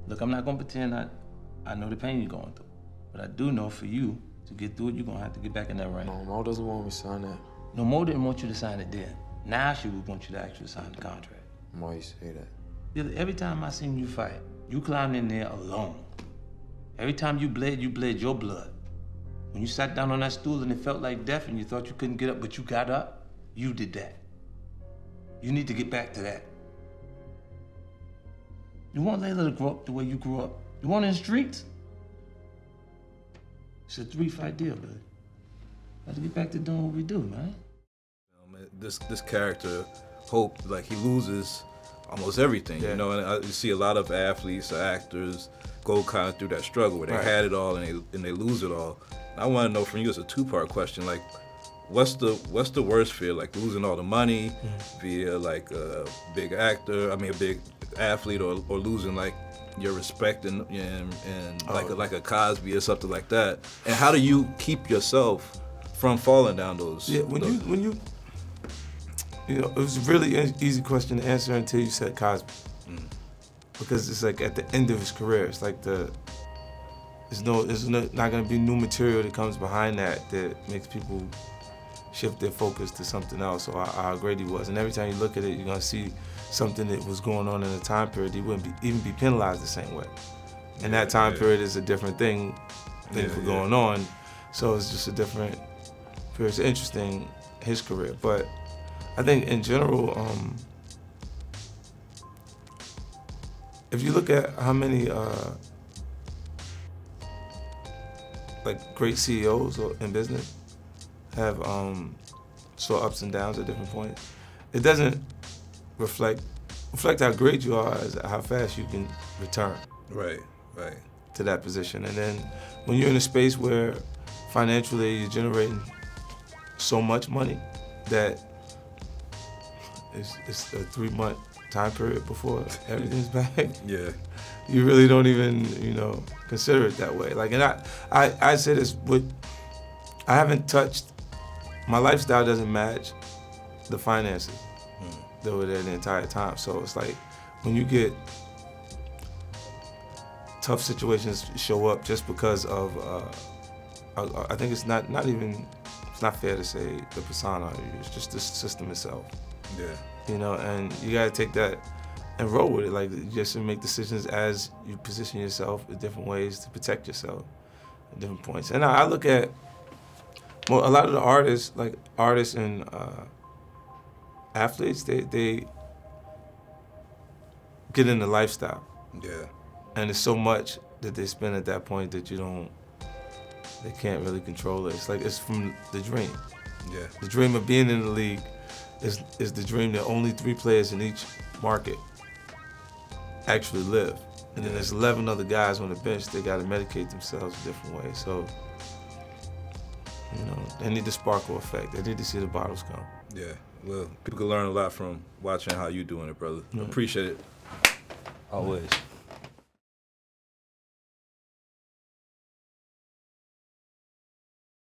Look, I'm not gonna pretend I know the pain you're going through, but I do know for you to get through it, you're gonna have to get back in that ring. No, Mo doesn't want me to sign that. No, Mo didn't want you to sign it then. Now she would want you to actually sign the contract. Why you say that? Every time I seen you fight, you climbed in there alone. Every time you bled your blood. When you sat down on that stool and it felt like death and you thought you couldn't get up, but you got up, you did that. You need to get back to that. You want Layla to grow up the way you grew up? You want her in the streets? It's a 3-fight deal, bud. Got to get back to doing what we do, man. This character, Hope, like he loses almost everything, you know, and you see a lot of athletes or actors go kind of through that struggle where they had it all and they lose it all. And I want to know from you, it's a 2-part question, like what's the worst fear, like losing all the money via like a big actor, a big athlete, or losing like your respect and like a Cosby or something like that? And how do you keep yourself from falling down those? Yeah, when you know, it was a really easy question to answer until you said Cosby. Because it's like at the end of his career, it's like there's not gonna be new material that comes behind that makes people shift their focus to something else, or how great he was. And every time you look at it, you're gonna see something that was going on in a time period he wouldn't even be penalized the same way. And that time period is a different thing for going on. So it's just a different period. It's interesting, his career. But I think in general, if you look at how many like great CEOs in business have saw ups and downs at different points, it doesn't reflect how great you are as how fast you can return. Right. To that position. And then when you're in a space where financially you're generating so much money that it's a 3-month time period before everything's back. Yeah. You really don't even, consider it that way. Like, and I say this, I haven't touched, my lifestyle doesn't match the finances that were there the entire time. So it's like, when you get tough situations show up just because of, I think it's not fair to say the persona, it's just the system itself. Yeah. And you gotta take that and roll with it. Like, you just make decisions as you position yourself in different ways to protect yourself at different points. And I look at a lot of the artists, like artists and athletes, they get in the lifestyle. Yeah. And there's so much that they spend at that point that they can't really control it. It's like, it's from the dream. Yeah. The dream of being in the league is the dream that only 3 players in each market actually live. And then there's 11 other guys on the bench that got to medicate themselves a different way. So, they need the sparkle effect. They need to see the bottles come. Yeah, well, people can learn a lot from watching how you doing it, brother. Appreciate it. Always.